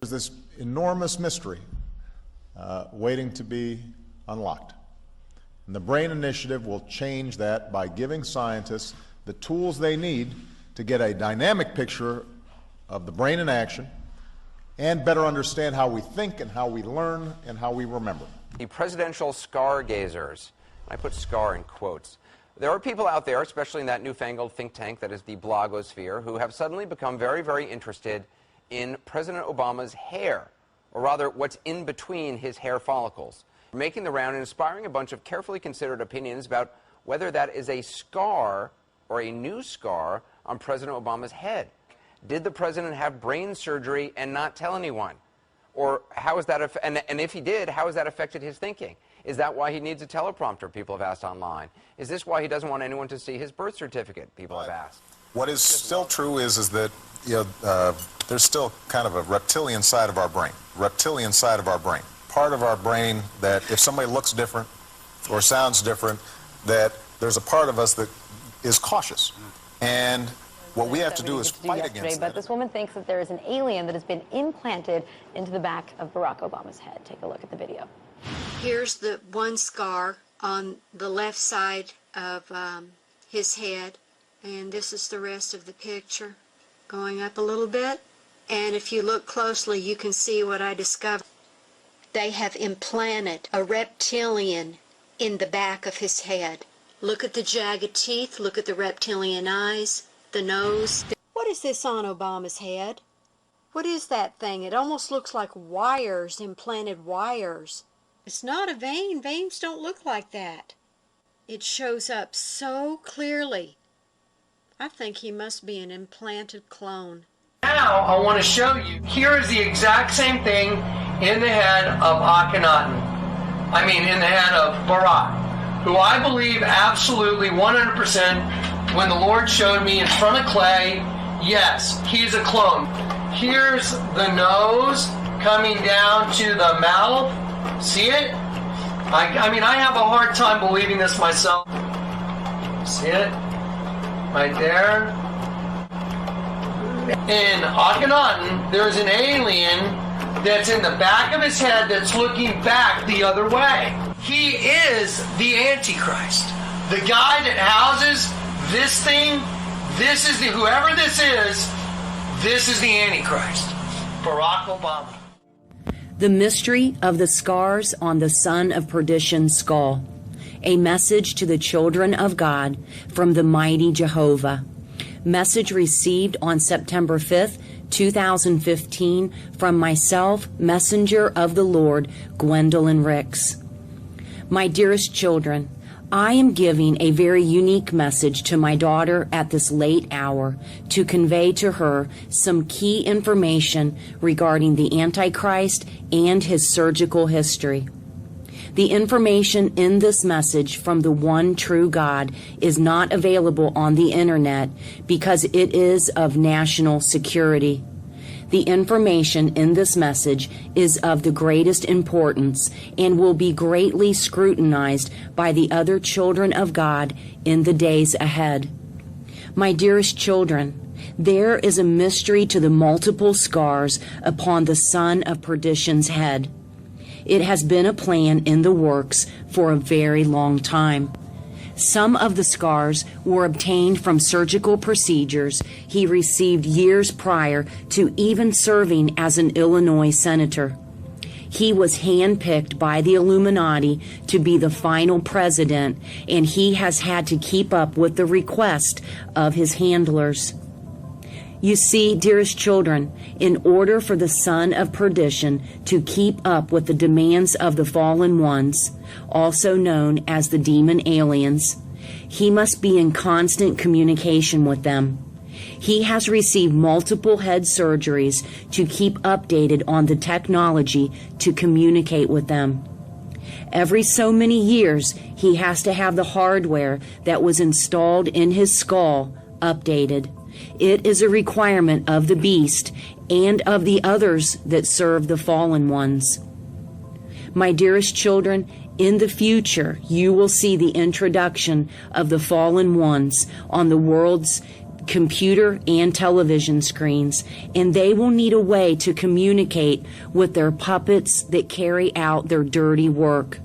There's this enormous mystery waiting to be unlocked. And the BRAIN Initiative will change that by giving scientists the tools they need to get a dynamic picture of the brain in action and better understand how we think and how we learn and how we remember. The presidential scar gazers, I put scar in quotes. There are people out there, especially in that newfangled think tank that is the blogosphere, who have suddenly become very, very interested in President Obama's hair, or rather what's in between his hair follicles, making the round and inspiring a bunch of carefully considered opinions about whether that is a scar or a new scar on President Obama's head. Did the president have brain surgery and not tell anyone? Or how is that, and if he did, how has that affected his thinking? Is that why he needs a teleprompter? People have asked online. Is this why he doesn't want anyone to see his birth certificate? People have asked. What is still true is that there's still kind of a reptilian side of our brain. Part of our brain that if somebody looks different or sounds different, that there's a part of us that is cautious. And what we have to do is fight against that. But this woman thinks that there is an alien that has been implanted into the back of Barack Obama's head. Take a look at the video. Here's the one scar on the left side of his head, and this is the rest of the picture going up a little bit. And if you look closely, you can see what I discovered. They have implanted a reptilian in the back of his head. Look at the jagged teeth, look at the reptilian eyes, the nose. What is this on Obama's head? What is that thing? It almost looks like wires, implanted wires. It's not a vein. Veins don't look like that. It shows up so clearly. I think he must be an implanted clone. Now I want to show you. Here is the exact same thing in the head of Akhenaten. I mean in the head of Barack, who I believe absolutely 100% when the Lord showed me in front of clay, yes, he's a clone. Here's the nose coming down to the mouth. See it? I mean, I have a hard time believing this myself. See it? Right there. In Akhenaten, there's an alien that's in the back of his head that's looking back the other way. He is the Antichrist. The guy that houses this thing, this is whoever this is the Antichrist. Barack Obama. The mystery of the scars on the son of perdition's skull. A message to the children of God from the mighty Jehovah. Message received on September 5th, 2015 from myself, messenger of the Lord, Gwendolyn Ricks. My dearest children, I am giving a very unique message to my daughter at this late hour to convey to her some key information regarding the Antichrist and his surgical history. The information in this message from the one true God is not available on the internet because it is of national security. The information in this message is of the greatest importance and will be greatly scrutinized by the other children of God in the days ahead. My dearest children, there is a mystery to the multiple scars upon the son of perdition's head. It has been a plan in the works for a very long time. Some of the scars were obtained from surgical procedures he received years prior to even serving as an Illinois senator. He was handpicked by the Illuminati to be the final president, and he has had to keep up with the request of his handlers. You see, dearest children, in order for the son of perdition to keep up with the demands of the fallen ones, also known as the demon aliens, he must be in constant communication with them. He has received multiple head surgeries to keep updated on the technology to communicate with them. Every so many years, he has to have the hardware that was installed in his skull updated. It is a requirement of the beast and of the others that serve the fallen ones. My dearest children, in the future, you will see the introduction of the fallen ones on the world's computer and television screens, and they will need a way to communicate with their puppets that carry out their dirty work.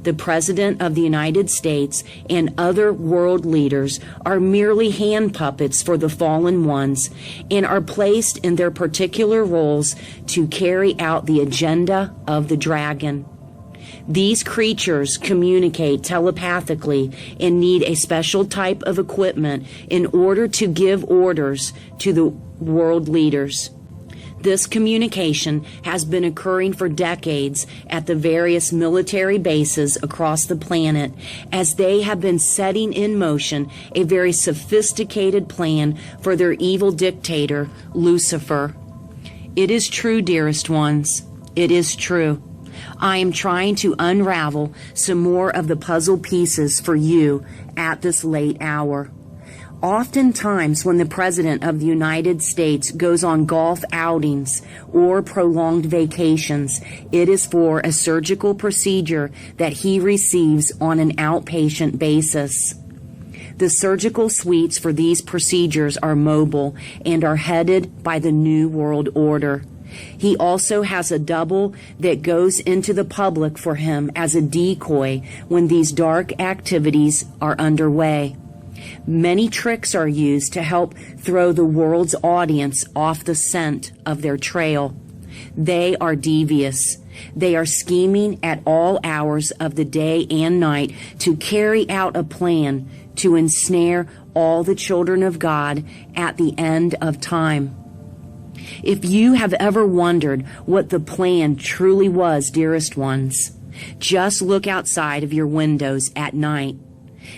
The President of the United States and other world leaders are merely hand puppets for the fallen ones and are placed in their particular roles to carry out the agenda of the dragon. These creatures communicate telepathically and need a special type of equipment in order to give orders to the world leaders. This communication has been occurring for decades at the various military bases across the planet as they have been setting in motion a very sophisticated plan for their evil dictator, Lucifer. It is true, dearest ones. It is true. I am trying to unravel some more of the puzzle pieces for you at this late hour. Oftentimes, when the President of the United States goes on golf outings or prolonged vacations, it is for a surgical procedure that he receives on an outpatient basis. The surgical suites for these procedures are mobile and are headed by the New World Order. He also has a double that goes into the public for him as a decoy when these dark activities are underway. Many tricks are used to help throw the world's audience off the scent of their trail. They are devious. They are scheming at all hours of the day and night to carry out a plan to ensnare all the children of God at the end of time. If you have ever wondered what the plan truly was, dearest ones, just look outside of your windows at night.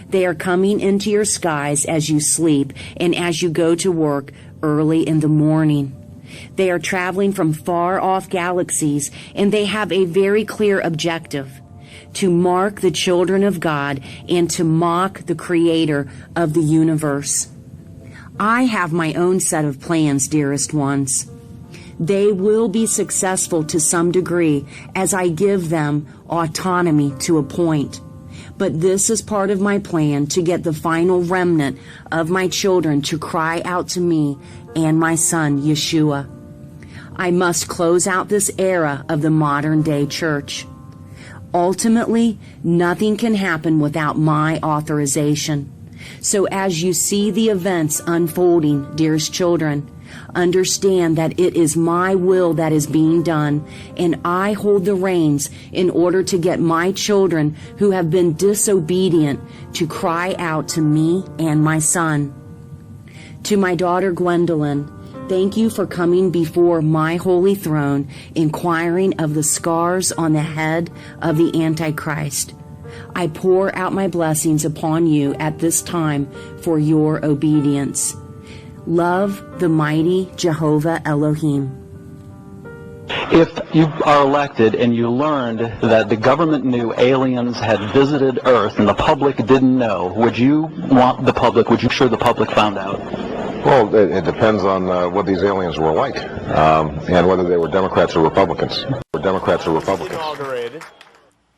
They are coming into your skies as you sleep and as you go to work early in the morning. They are traveling from far-off galaxies, and they have a very clear objective: to mark the children of God and to mock the Creator of the universe. I have my own set of plans, dearest ones. They will be successful to some degree as I give them autonomy to a point. But this is part of my plan to get the final remnant of my children to cry out to me and my son, Yeshua. I must close out this era of the modern-day church. Ultimately, nothing can happen without my authorization. So as you see the events unfolding, dearest children, understand that it is my will that is being done, and I hold the reins in order to get my children who have been disobedient to cry out to me and my son. To my daughter Gwendolyn, thank you for coming before my holy throne, inquiring of the scars on the head of the Antichrist. I pour out my blessings upon you at this time for your obedience. Love, the mighty Jehovah Elohim. If you are elected and you learned that the government knew aliens had visited Earth and the public didn't know, would you sure the public found out? Well, it depends on what these aliens were like, and whether they were Democrats or Republicans. Inaugurated,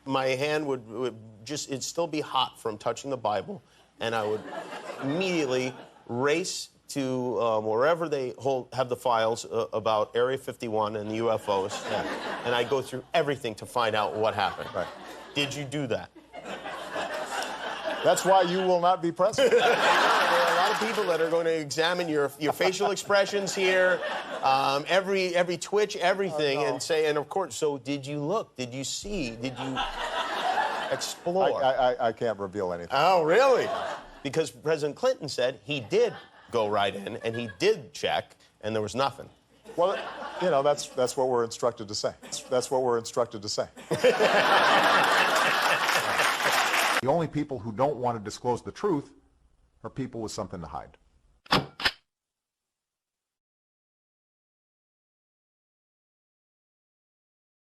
my hand would just, it'd still be hot from touching the Bible, and I would immediately race to wherever they have the files about Area 51 and the UFOs, and I go through everything to find out what happened. Right. Did you do that? That's why you will not be president. There are a lot of people that are going to examine your facial expressions here, every twitch, everything, and say, and of course, so did you look? Did you see? Did you explore? I can't reveal anything. Oh, really? Because President Clinton said he did go right in, and he did check, and there was nothing. Well, you know, that's what we're instructed to say. That's what we're instructed to say. The only people who don't want to disclose the truth are people with something to hide.